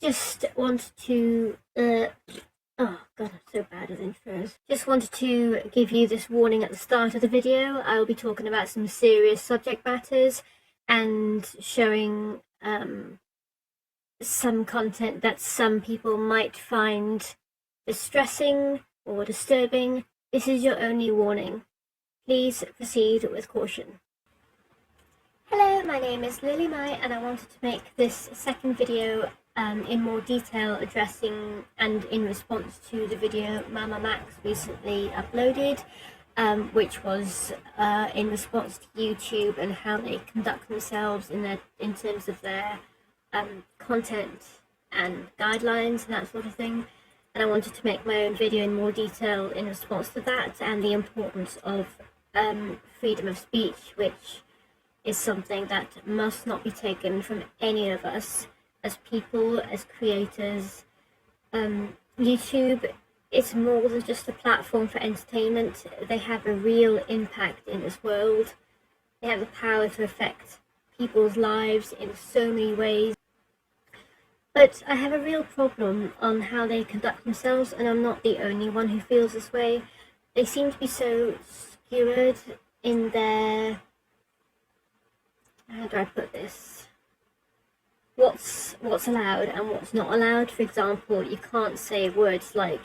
Just wanted to, oh god, I'm so bad at intros. Just wanted to give you this warning at the start of the video. I will be talking about some serious subject matters and showing some content that some people might find distressing or disturbing. This is your only warning. Please proceed with caution. Hello, my name is Lily Mai, and I wanted to make this second video in more detail addressing and in response to the video mamamax recently uploaded, which was in response to YouTube and how they conduct themselves in terms of their content and guidelines and that sort of thing. And I wanted to make my own video in more detail in response to that and the importance of freedom of speech, which is something that must not be taken from any of us as people, as creators. YouTube is more than just a platform for entertainment. They have a real impact in this world. They have the power to affect people's lives in so many ways. But I have a real problem on how they conduct themselves, and I'm not the only one who feels this way. They seem to be so skewered in their, how do I put this? What's allowed and what's not allowed. For example, you can't say words like,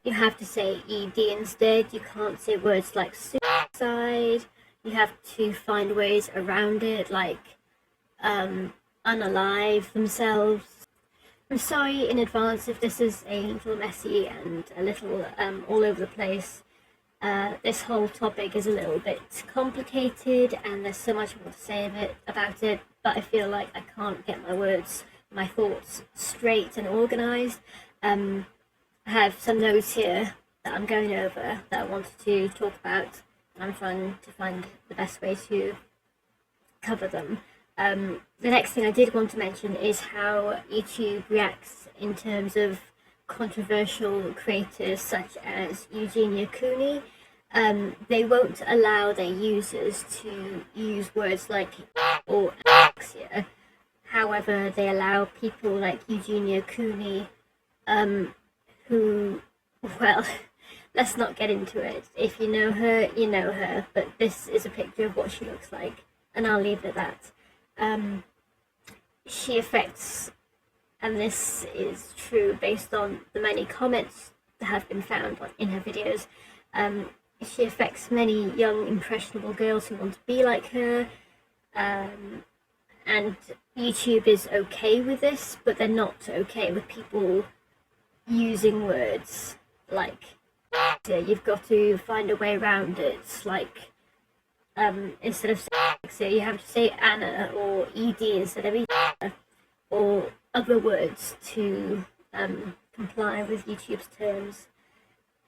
you have to say ED instead. You can't say words like suicide. You have to find ways around it, like unalive themselves. I'm sorry in advance if this is a little messy and a little all over the place. This whole topic is a little bit complicated and there's so much more to say about it, but I feel like I can't get my thoughts straight and organised. I have some notes here that I'm going over that I wanted to talk about, and I'm trying to find the best way to cover them. The next thing I did want to mention is how YouTube reacts in terms of controversial creators such as Eugenia Cooney. They won't allow their users to use words like or anorexia. However, they allow people like Eugenia Cooney, who, well, let's not get into it. If you know her, you know her, but this is a picture of what she looks like, and I'll leave it at that. She affects, and this is true based on the many comments that have been found in her videos, she affects many young impressionable girls who want to be like her, and YouTube is okay with this, but they're not okay with people using words like, you've got to find a way around it, like instead of saying you have to say Anna or ED instead of Ida, or other words to comply with YouTube's terms.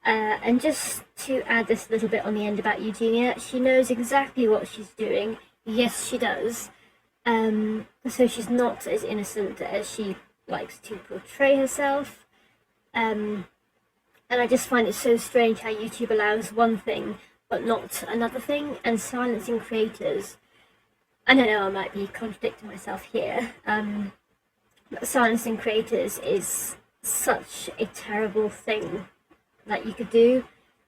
And just to add this little bit on the end about Eugenia, she knows exactly what she's doing. Yes, she does. So she's not as innocent as she likes to portray herself. And I just find it so strange how YouTube allows one thing but not another thing, and silencing creators. I don't know, I might be contradicting myself here. But silencing creators is such a terrible thing that you could do.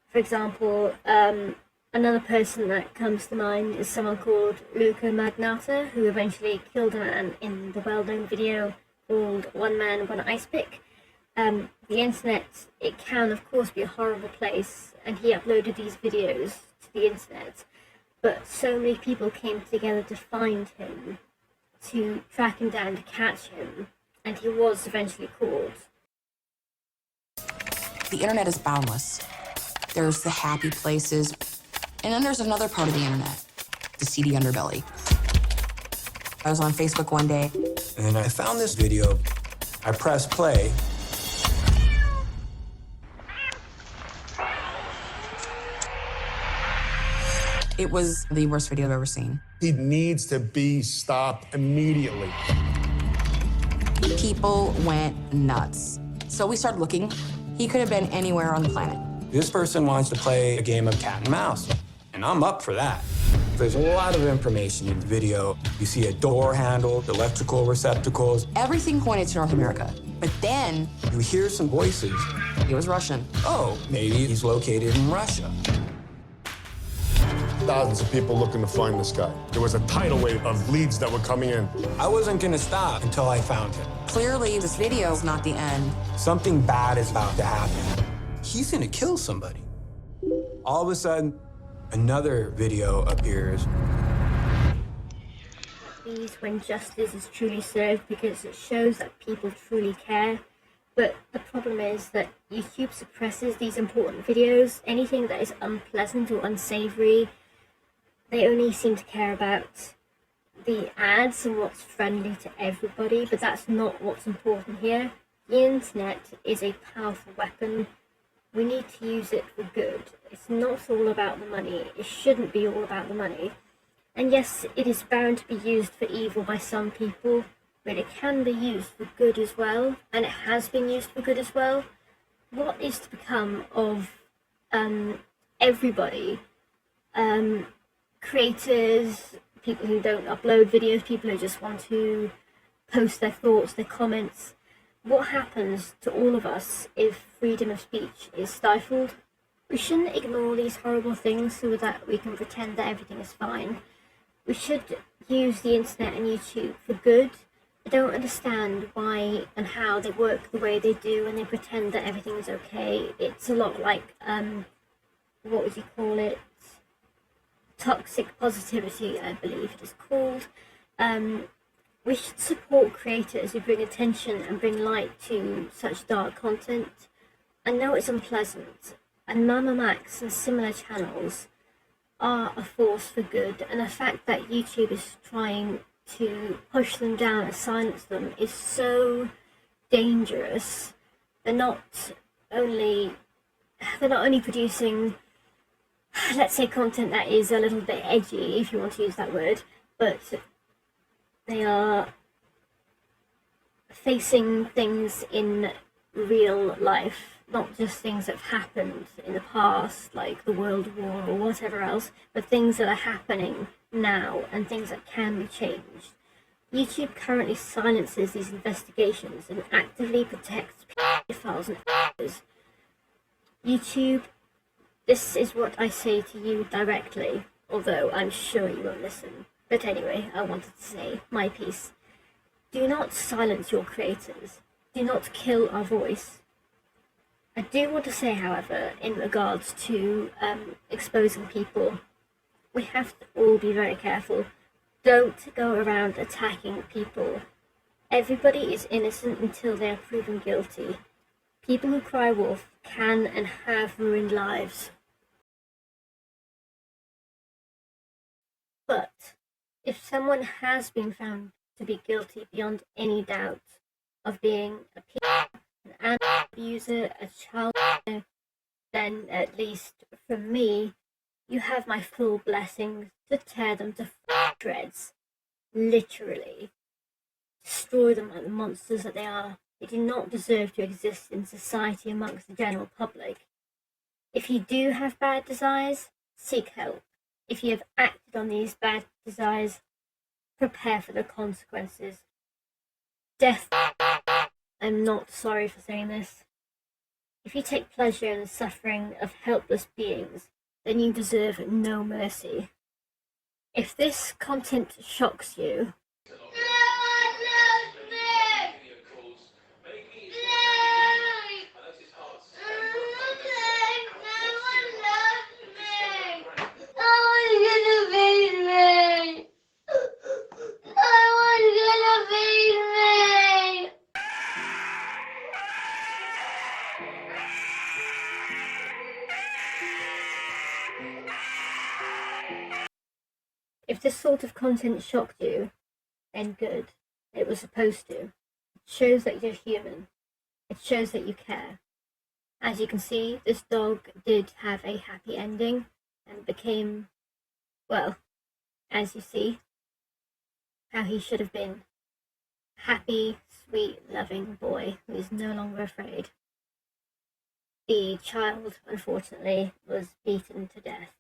For example, another person that comes to mind is someone called Luca Magnata, who eventually killed a man in the well-known video called One Man, One Ice Pick. The internet, it can of course be a horrible place, and he uploaded these videos to the internet, but so many people came together to find him, to track him down, to catch him, and he was eventually caught. The internet is boundless. There's the happy places, and then there's another part of the internet, the seedy underbelly. I was on Facebook one day, and I found this video. I pressed play. It was the worst video I've ever seen. He needs to be stopped immediately. People went nuts. So we started looking. He could have been anywhere on the planet. This person wants to play a game of cat and mouse, and I'm up for that. There's a lot of information in the video. You see a door handle, electrical receptacles. Everything pointed to North America. But then, You hear some voices. it was Russian. Oh, maybe he's located in Russia. Thousands of people looking to find this guy. There was a tidal wave of leads that were coming in. I wasn't gonna stop until I found him. Clearly, this video is not the end. Something bad is about to happen. He's gonna kill somebody. All of a sudden, another video appears. These when justice is truly served, because it shows that people truly care. But the problem is that YouTube suppresses these important videos. Anything that is unpleasant or unsavory, they only seem to care about the ads and what's friendly to everybody, but that's not what's important here. The internet is a powerful weapon. We need to use it for good. It's not all about the money. It shouldn't be all about the money. And yes, it is bound to be used for evil by some people, but it can be used for good as well, and it has been used for good as well. What is to become of everybody? Creators, people who don't upload videos, people who just want to post their thoughts, their comments. What happens to all of us if freedom of speech is stifled? We shouldn't ignore these horrible things so that we can pretend that everything is fine. We should use the internet and YouTube for good. I don't understand why and how they work the way they do and they pretend that everything is okay. It's a lot like, what would you call it? Toxic positivity, I believe it is called. We should support creators who bring attention and bring light to such dark content. I know it's unpleasant, and mamamax and similar channels are a force for good, and the fact that YouTube is trying to push them down and silence them is so dangerous. They're not only producing, let's say, content that is a little bit edgy, if you want to use that word, but they are facing things in real life, not just things that have happened in the past, like the World War or whatever else, but things that are happening now and things that can be changed. YouTube currently silences these investigations and actively protects pedophiles and actors. YouTube, this is what I say to you directly, although I'm sure you won't listen. But anyway, I wanted to say my piece. Do not silence your creators. Do not kill our voice. I do want to say, however, in regards to exposing people, we have to all be very careful. Don't go around attacking people. Everybody is innocent until they are proven guilty. People who cry wolf can and have ruined lives. But if someone has been found to be guilty beyond any doubt of being an animal abuser, a child abuser, then at least from me, you have my full blessings to tear them to shreds. Literally. Destroy them like the monsters that they are. They do not deserve to exist in society amongst the general public. If you do have bad desires, seek help. If you have acted on these bad desires, prepare for the consequences. Death. I'm not sorry for saying this. If you take pleasure in the suffering of helpless beings, then you deserve no mercy. If this content shocks you, if this sort of content shocked you, then good. It was supposed to. It shows that you're human. It shows that you care. As you can see, this dog did have a happy ending and became, well, as you see, how he should have been. Happy, sweet, loving boy who is no longer afraid. The child, unfortunately, was beaten to death.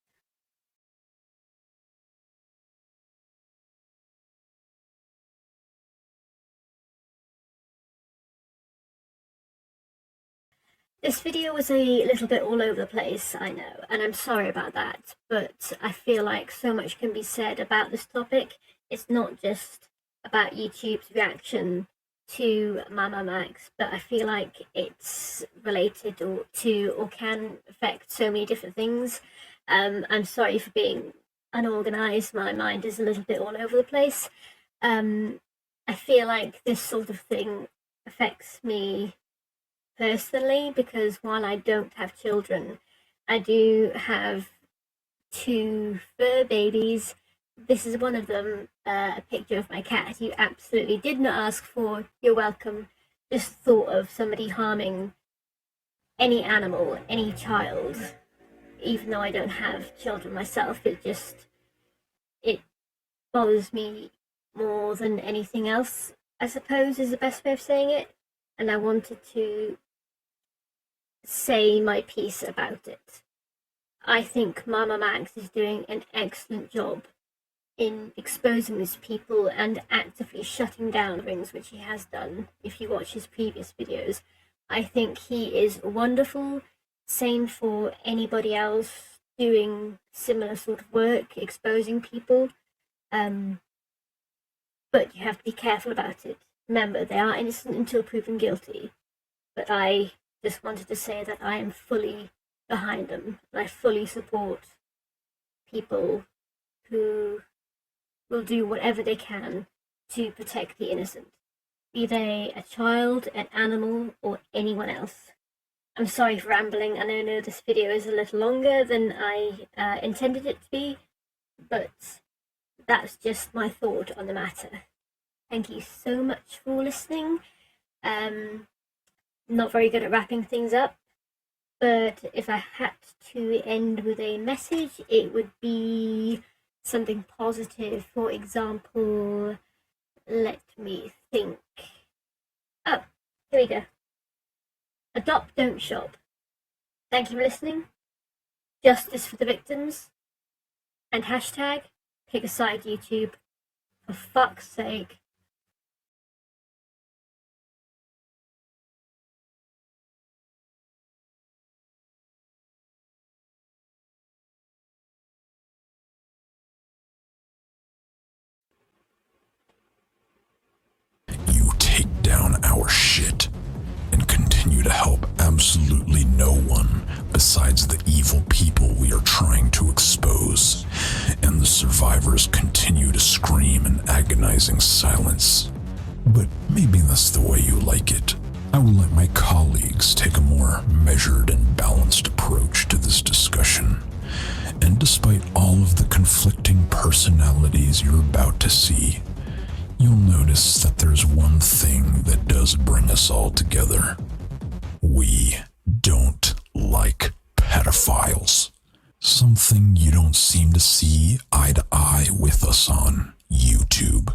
This video was a little bit all over the place, I know, and I'm sorry about that, but I feel like so much can be said about this topic. It's not just about YouTube's reaction to mamamax, but I feel like it's related or can affect so many different things. I'm sorry for being unorganized. My mind is a little bit all over the place. I feel like this sort of thing affects me personally because while I don't have children, I do have 2 fur babies. This is one of them, a picture of my cat you absolutely did not ask for. You're welcome. Just thought of somebody harming any animal, any child, even though I don't have children myself. It bothers me more than anything else, I suppose is the best way of saying it. And I wanted to say my piece about it. I think mamamax is doing an excellent job in exposing these people and actively shutting down things, which he has done if you watch his previous videos. I think he is wonderful. Same for anybody else doing similar sort of work, exposing people. But you have to be careful about it. Remember, they are innocent until proven guilty. But I just wanted to say that I am fully behind them. And I fully support people who will do whatever they can to protect the innocent, be they a child, an animal, or anyone else. I'm sorry for rambling, and I know this video is a little longer than I intended it to be, but that's just my thought on the matter. Thank you so much for listening. Not very good at wrapping things up, but if I had to end with a message, it would be something positive. For example, let me think. Oh, here we go. Adopt, don't shop. Thank you for listening. Justice for the victims. And hashtag pickasideyoutube. For fuck's sake. You take down our shit and continue to help absolutely no one besides the evil people we are trying to expose, and the survivors continue to scream in agonizing silence. But maybe that's the way you like it. I will let my colleagues take a more measured and balanced approach to this discussion. And despite all of the conflicting personalities you're about to see, you'll notice that there's one thing that does bring us all together. We don't like pedophiles. Something you don't seem to see eye to eye with us on YouTube.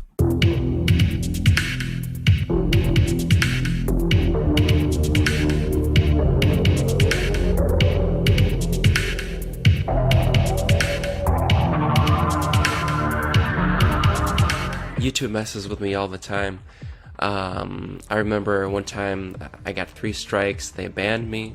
YouTube messes with me all the time. I remember one time I got 3 strikes, they banned me.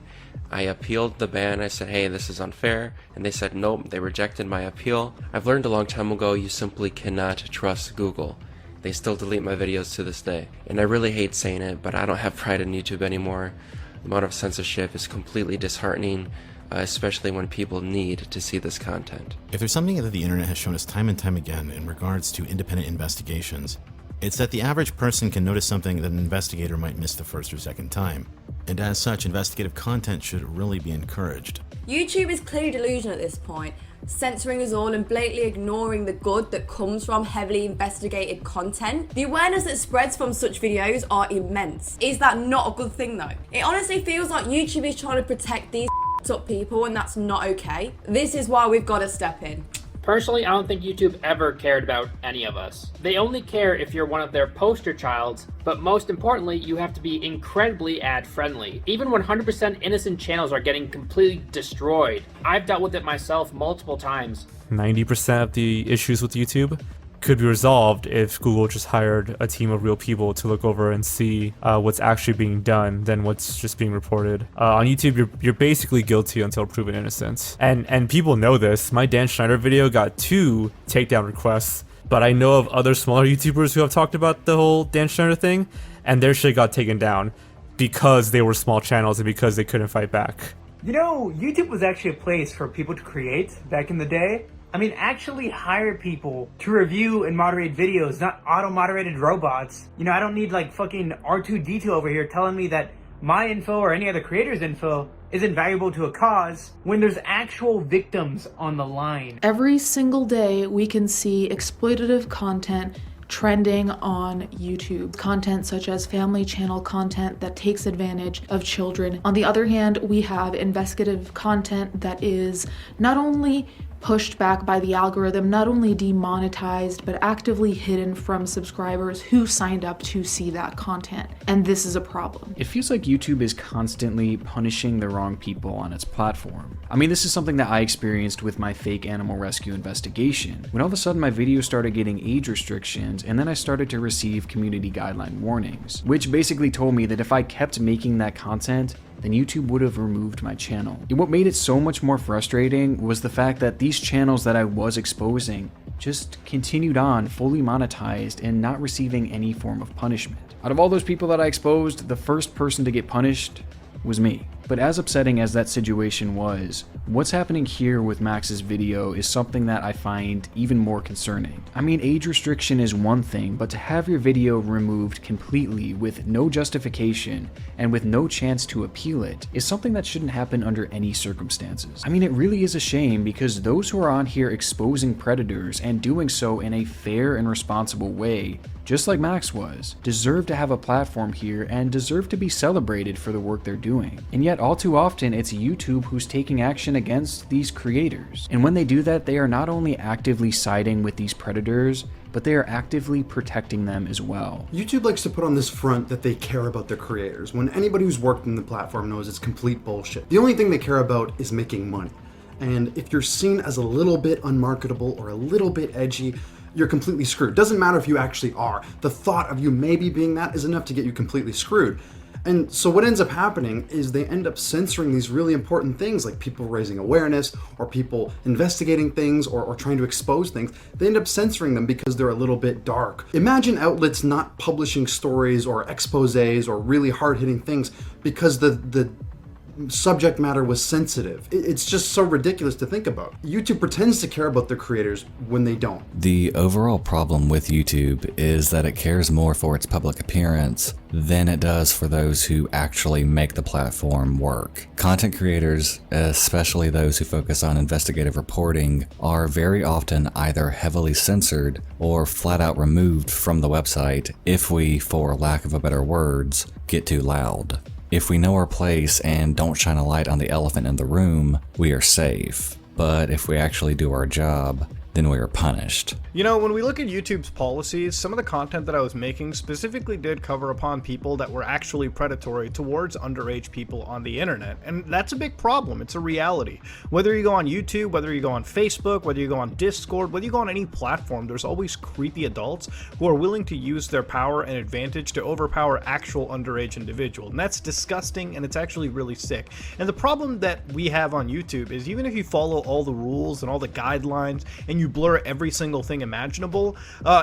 I appealed the ban, I said, hey, this is unfair, and they said nope, they rejected my appeal. I've learned a long time ago you simply cannot trust Google. They still delete my videos to this day. And I really hate saying it, but I don't have pride in YouTube anymore. The amount of censorship is completely disheartening, especially when people need to see this content. If there's something that the internet has shown us time and time again in regards to independent investigations, it's that the average person can notice something that an investigator might miss the first or second time. And as such, investigative content should really be encouraged. YouTube is clearly delusional at this point, censoring us all and blatantly ignoring the good that comes from heavily investigated content. The awareness that spreads from such videos are immense. Is that not a good thing though? It honestly feels like YouTube is trying to protect these up people, and that's not okay. This is why we've got to step in. Personally, I don't think YouTube ever cared about any of us. They only care if you're one of their poster childs, but most importantly, you have to be incredibly ad-friendly. Even 100% innocent channels are getting completely destroyed. I've dealt with it myself multiple times. 90% of the issues with YouTube could be resolved if Google just hired a team of real people to look over and see what's actually being done than what's just being reported. On YouTube, you're basically guilty until proven innocent. And people know this. My Dan Schneider video got 2 takedown requests, but I know of other smaller YouTubers who have talked about the whole Dan Schneider thing, and their shit got taken down because they were small channels and because they couldn't fight back. You know, YouTube was actually a place for people to create back in the day. I mean, actually hire people to review and moderate videos, not auto-moderated robots. You know, I don't need like fucking R2-D2 over here telling me that my info or any other creator's info isn't valuable to a cause when there's actual victims on the line. Every single day we can see exploitative content trending on YouTube. Content such as family channel content that takes advantage of children. On the other hand, we have investigative content that is not only pushed back by the algorithm, not only demonetized, but actively hidden from subscribers who signed up to see that content. And this is a problem. It feels like YouTube is constantly punishing the wrong people on its platform. I mean, this is something that I experienced with my fake animal rescue investigation, when all of a sudden my videos started getting age restrictions, and then I started to receive community guideline warnings, which basically told me that if I kept making that content, then YouTube would have removed my channel. And what made it so much more frustrating was the fact that these channels that I was exposing just continued on fully monetized and not receiving any form of punishment. Out of all those people that I exposed, the first person to get punished was me. But as upsetting as that situation was, what's happening here with Max's video is something that I find even more concerning. I mean, age restriction is one thing, but to have your video removed completely with no justification and with no chance to appeal it is something that shouldn't happen under any circumstances. I mean, it really is a shame because those who are on here exposing predators and doing so in a fair and responsible way, just like Max was, deserve to have a platform here and deserve to be celebrated for the work they're doing. And yet all too often it's YouTube who's taking action against these creators. And when they do that, they are not only actively siding with these predators, but they are actively protecting them as well. YouTube likes to put on this front that they care about their creators, when anybody who's worked in the platform knows it's complete bullshit. The only thing they care about is making money. And if you're seen as a little bit unmarketable or a little bit edgy, you're completely screwed. Doesn't matter if you actually are. The thought of you maybe being that is enough to get you completely screwed. And so what ends up happening is they end up censoring these really important things, like people raising awareness or people investigating things or trying to expose things. They end up censoring them because they're a little bit dark. Imagine outlets not publishing stories or exposés or really hard-hitting things because the subject matter was sensitive. It's just so ridiculous to think about. YouTube pretends to care about their creators when they don't. The overall problem with YouTube is that it cares more for its public appearance than it does for those who actually make the platform work. Content creators, especially those who focus on investigative reporting, are very often either heavily censored or flat out removed from the website if we, for lack of a better words, get too loud. If we know our place and don't shine a light on the elephant in the room, we are safe. But if we actually do our job, then we are punished. You know, when we look at YouTube's policies, some of the content that I was making specifically did cover upon people that were actually predatory towards underage people on the internet. And that's a big problem. It's a reality. Whether you go on YouTube, whether you go on Facebook, whether you go on Discord, whether you go on any platform, there's always creepy adults who are willing to use their power and advantage to overpower actual underage individuals. And that's disgusting, and it's actually really sick. And the problem that we have on YouTube is even if you follow all the rules and all the guidelines and you blur every single thing imaginable,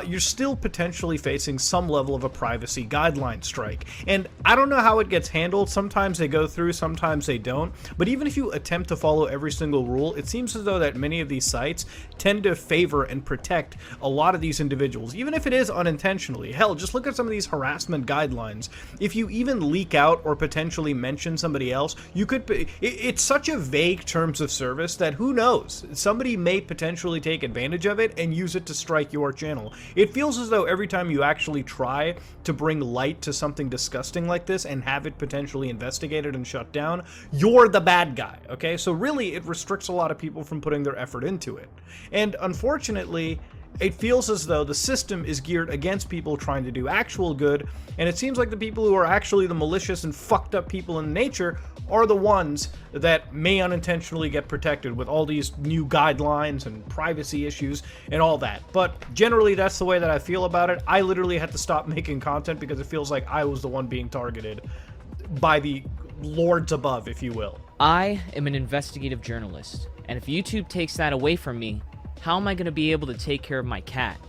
you're still potentially facing some level of a privacy guideline strike. And I don't know how it gets handled. Sometimes they go through, sometimes they don't. But even if you attempt to follow every single rule, it seems as though that many of these sites tend to favor and protect a lot of these individuals, even if it is unintentionally. Hell, just look at some of these harassment guidelines. If you even leak out or potentially mention somebody else, you could, it's such a vague terms of service that who knows? Somebody may potentially take advantage of it and use it to strike your channel. It feels as though every time you actually try to bring light to something disgusting like this and have it potentially investigated and shut down, you're the bad guy, okay? So really, it restricts a lot of people from putting their effort into it. And unfortunately, It feels as though the system is geared against people trying to do actual good, and it seems like the people who are actually the malicious and fucked up people in nature are the ones that may unintentionally get protected with all these new guidelines and privacy issues and all that. But generally, that's the way that I feel about it. I literally had to stop making content because it feels like I was the one being targeted by the lords above, if you will. I am an investigative journalist, and if YouTube takes that away from me, how am I going to be able to take care of my cat?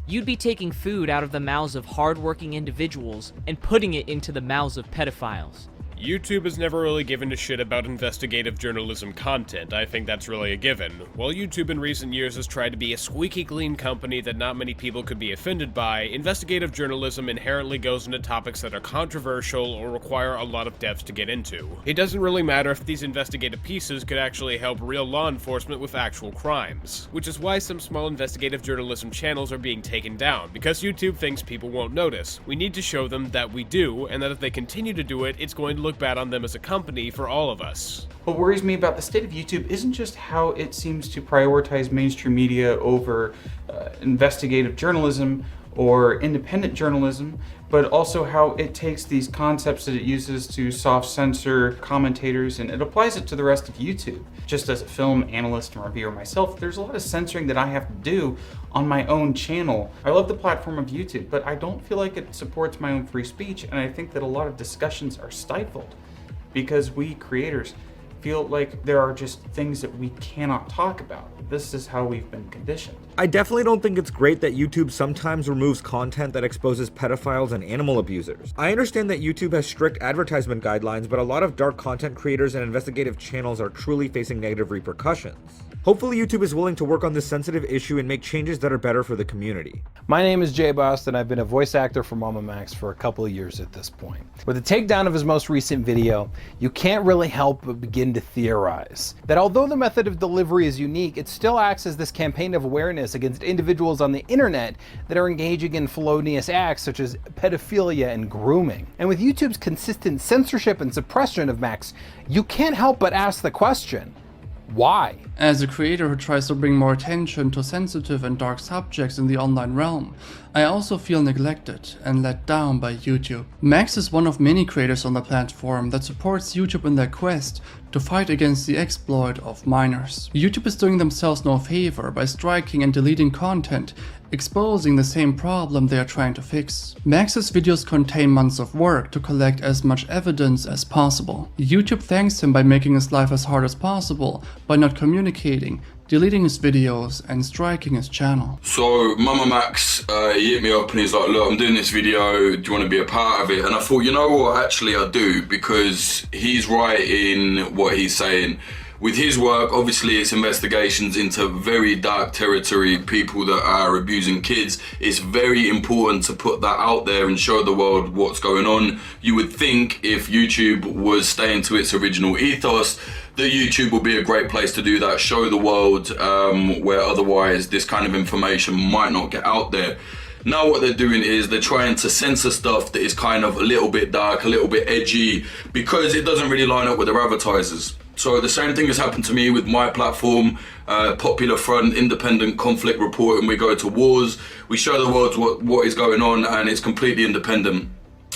You'd be taking food out of the mouths of hardworking individuals and putting it into the mouths of pedophiles. YouTube has never really given a shit about investigative journalism content. I think that's really a given. While YouTube in recent years has tried to be a squeaky clean company that not many people could be offended by, investigative journalism inherently goes into topics that are controversial or require a lot of depth to get into. It doesn't really matter if these investigative pieces could actually help real law enforcement with actual crimes, which is why some small investigative journalism channels are being taken down, because YouTube thinks people won't notice. We need to show them that we do, and that if they continue to do it, it's going to look bad on them as a company for all of us. What worries me about the state of YouTube isn't just how it seems to prioritize mainstream media over investigative journalism or independent journalism, but also how it takes these concepts that it uses to soft censor commentators and it applies it to the rest of YouTube. Just as a film analyst and reviewer myself, there's a lot of censoring that I have to do on my own channel. I love the platform of YouTube, but I don't feel like it supports my own free speech, and I think that a lot of discussions are stifled because we creators feel like there are just things that we cannot talk about. This is how we've been conditioned. I definitely don't think it's great that YouTube sometimes removes content that exposes pedophiles and animal abusers. I understand that YouTube has strict advertisement guidelines, but a lot of dark content creators and investigative channels are truly facing negative repercussions. Hopefully YouTube is willing to work on this sensitive issue and make changes that are better for the community. My name is Jay Boston. I've been a voice actor for mamamax for a couple of years at this point. With the takedown of his most recent video, you can't really help but begin to theorize that although the method of delivery is unique, it still acts as this campaign of awareness against individuals on the internet that are engaging in felonious acts such as pedophilia and grooming. And with YouTube's consistent censorship and suppression of Max, you can't help but ask the question, why? As a creator who tries to bring more attention to sensitive and dark subjects in the online realm, I also feel neglected and let down by YouTube. Max is one of many creators on the platform that supports YouTube in their quest to fight against the exploit of minors. YouTube is doing themselves no favor by striking and deleting content, exposing the same problem they are trying to fix. Max's videos contain months of work to collect as much evidence as possible. YouTube thanks him by making his life as hard as possible by not communicating, deleting his videos and striking his channel. So mamamax, he hit me up and he's like, look, I'm doing this video, do you want to be a part of it? And I thought, you know what, actually I do, because he's right in what he's saying. With his work, obviously it's investigations into very dark territory, people that are abusing kids. It's very important to put that out there and show the world what's going on. You would think if YouTube was staying to its original ethos, that YouTube would be a great place to do that, show the world where otherwise this kind of information might not get out there. Now what they're doing is they're trying to censor stuff that is kind of a little bit dark, a little bit edgy, because it doesn't really line up with their advertisers. So the same thing has happened to me with my platform, Popular Front, independent conflict reporting. We go to wars, we show the world what is going on, and it's completely independent.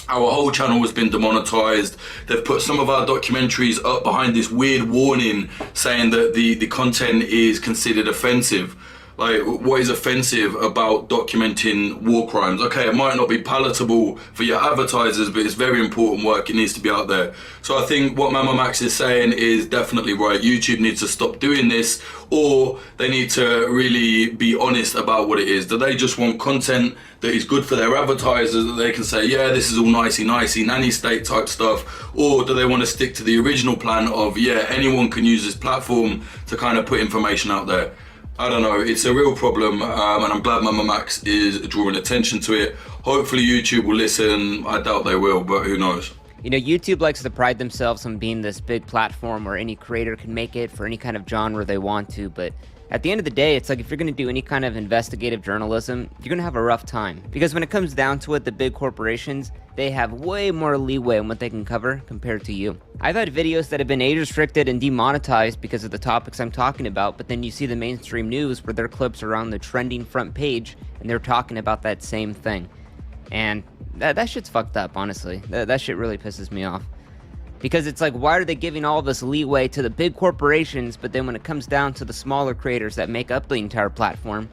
Our whole channel has been demonetized. They've put some of our documentaries up behind this weird warning saying that the content is considered offensive. Like, what is offensive about documenting war crimes? Okay, it might not be palatable for your advertisers, but it's very important work. It needs to be out there. So I think what mamamax is saying is definitely right. YouTube needs to stop doing this, or they need to really be honest about what it is. Do they just want content that is good for their advertisers, that they can say, yeah, this is all nicey, nanny state type stuff? Or do they want to stick to the original plan of, yeah, anyone can use this platform to kind of put information out there? I don't know, it's a real problem, and I'm glad mamamax is drawing attention to it. Hopefully YouTube will listen. I doubt they will, but who knows. You know, YouTube likes to pride themselves on being this big platform where any creator can make it for any kind of genre they want to, but At the end of the day, it's like if you're going to do any kind of investigative journalism, you're going to have a rough time. Because when it comes down to it, the big corporations, they have way more leeway on what they can cover compared to you. I've had videos that have been age restricted and demonetized because of the topics I'm talking about, but then you see the mainstream news where their clips are on the trending front page and they're talking about that same thing. And that shit's fucked up, honestly. That shit really pisses me off. Because it's like, why are they giving all this leeway to the big corporations, but then when it comes down to the smaller creators that make up the entire platform,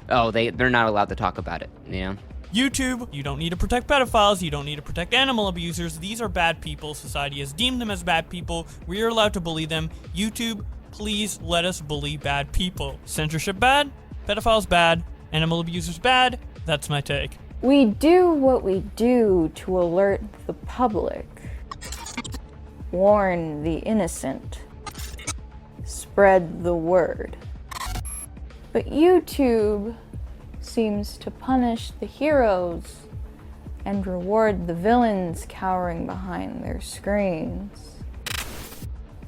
oh, they're not allowed to talk about it, you know? YouTube, you don't need to protect pedophiles, you don't need to protect animal abusers. These are bad people. Society has deemed them as bad people. We are allowed to bully them. YouTube, please let us bully bad people. Censorship bad, pedophiles bad, animal abusers bad. That's my take. We do what we do to alert the public, warn the innocent, spread the word. But YouTube seems to punish the heroes and reward the villains cowering behind their screens.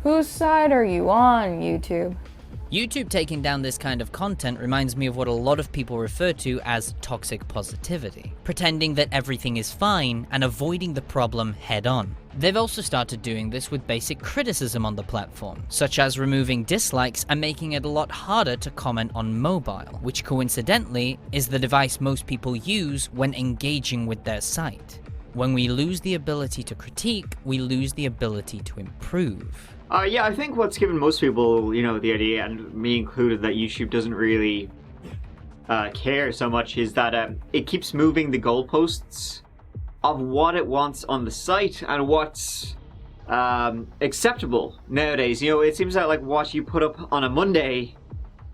Whose side are you on, YouTube? YouTube taking down this kind of content reminds me of what a lot of people refer to as toxic positivity, pretending that everything is fine and avoiding the problem head on. They've also started doing this with basic criticism on the platform, such as removing dislikes and making it a lot harder to comment on mobile, which coincidentally is the device most people use when engaging with their site. When we lose the ability to critique, we lose the ability to improve. Yeah, I think what's given most people, the idea, and me included, that YouTube doesn't really care so much is that it keeps moving the goalposts of what it wants on the site and what's acceptable nowadays. It seems that like what you put up on a Monday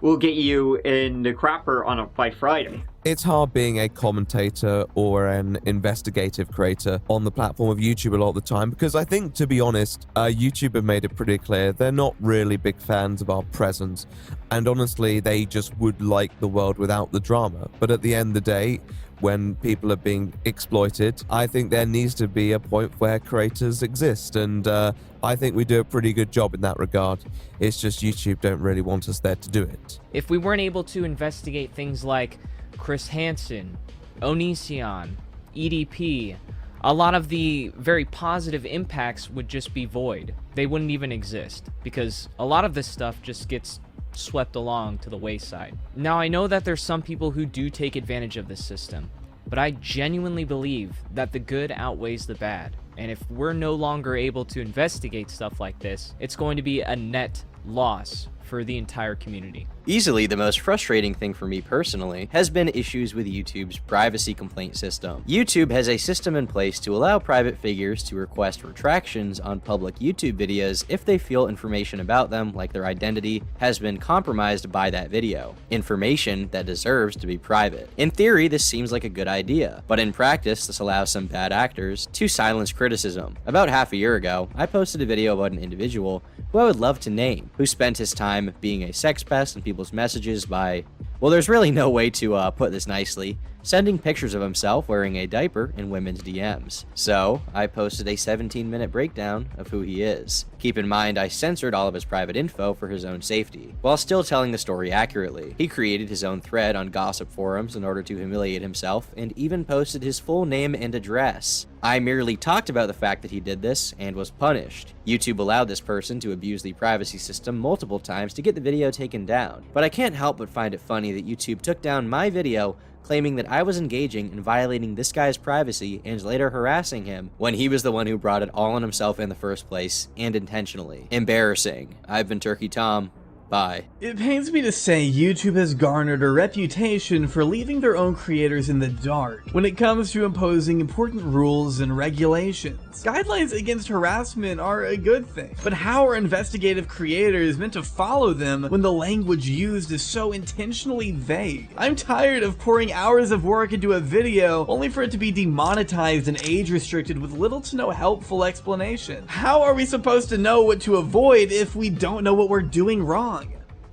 will get you in the crapper by Friday. It's hard being a commentator or an investigative creator on the platform of YouTube a lot of the time, because I think, to be honest, YouTube have made it pretty clear they're not really big fans of our presence, and honestly they just would like the world without the drama. But at the end of the day, when people are being exploited, I think there needs to be a point where creators exist, and I think we do a pretty good job in that regard. It's just YouTube don't really want us there to do it. If we weren't able to investigate things like Chris Hansen, Onision, EDP, a lot of the very positive impacts would just be void. They wouldn't even exist, because a lot of this stuff just gets swept along to the wayside. Now, I know that there's some people who do take advantage of this system, but I genuinely believe that the good outweighs the bad. And if we're no longer able to investigate stuff like this, it's going to be a net loss for the entire community. Easily the most frustrating thing for me personally has been issues with YouTube's privacy complaint system. YouTube has a system in place to allow private figures to request retractions on public YouTube videos if they feel information about them, like their identity, has been compromised by that video. Information that deserves to be private. In theory, this seems like a good idea, but in practice, this allows some bad actors to silence criticism. About half a year ago, I posted a video about an individual who I would love to name, who spent his time being a sex pest in people's messages by, well, there's really no way to put this nicely, sending pictures of himself wearing a diaper in women's DMs. So, I posted a 17-minute breakdown of who he is. Keep in mind, I censored all of his private info for his own safety, while still telling the story accurately. He created his own thread on gossip forums in order to humiliate himself, and even posted his full name and address. I merely talked about the fact that he did this, and was punished. YouTube allowed this person to abuse the privacy system multiple times to get the video taken down. But I can't help but find it funny that YouTube took down my video claiming that I was engaging in violating this guy's privacy and later harassing him when he was the one who brought it all on himself in the first place, and intentionally. Embarrassing. I've been Turkey Tom. Bye. It pains me to say YouTube has garnered a reputation for leaving their own creators in the dark when it comes to imposing important rules and regulations. Guidelines against harassment are a good thing, but how are investigative creators meant to follow them when the language used is so intentionally vague? I'm tired of pouring hours of work into a video only for it to be demonetized and age restricted with little to no helpful explanation. How are we supposed to know what to avoid if we don't know what we're doing wrong?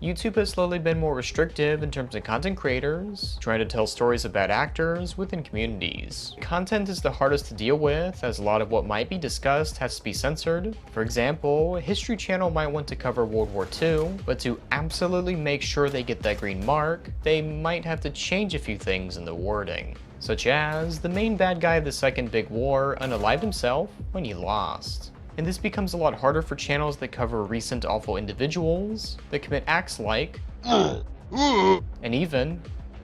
YouTube has slowly been more restrictive in terms of content creators, trying to tell stories of bad actors within communities. Content is the hardest to deal with, as a lot of what might be discussed has to be censored. For example, a History Channel might want to cover World War II, but to absolutely make sure they get that green mark, they might have to change a few things in the wording. Such as, the main bad guy of the Second Big War unalived himself when he lost. And this becomes a lot harder for channels that cover recent awful individuals, that commit acts like, and even,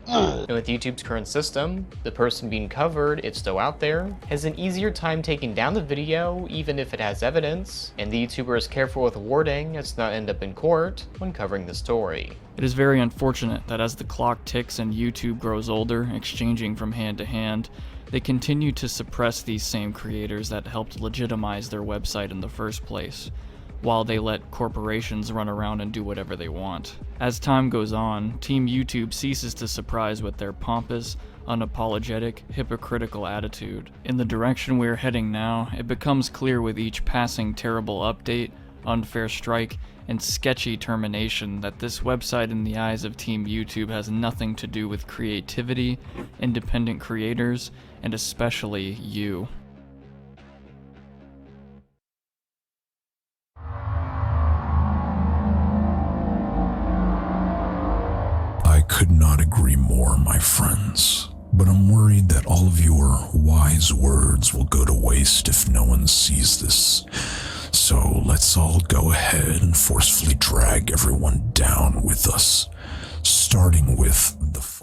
and with YouTube's current system, the person being covered, if still out there, has an easier time taking down the video even if it has evidence, and the YouTuber is careful with wording as to not end up in court when covering the story. It is very unfortunate that as the clock ticks and YouTube grows older, exchanging from hand to hand, they continue to suppress these same creators that helped legitimize their website in the first place, while they let corporations run around and do whatever they want. As time goes on, Team YouTube ceases to surprise with their pompous, unapologetic, hypocritical attitude. In the direction we're heading now, it becomes clear with each passing terrible update, unfair strike, and sketchy termination that this website in the eyes of Team YouTube has nothing to do with creativity, independent creators, and especially you. I could not agree more, my friends, but I'm worried that all of your wise words will go to waste if no one sees this. So let's all go ahead and forcefully drag everyone down with us, starting with the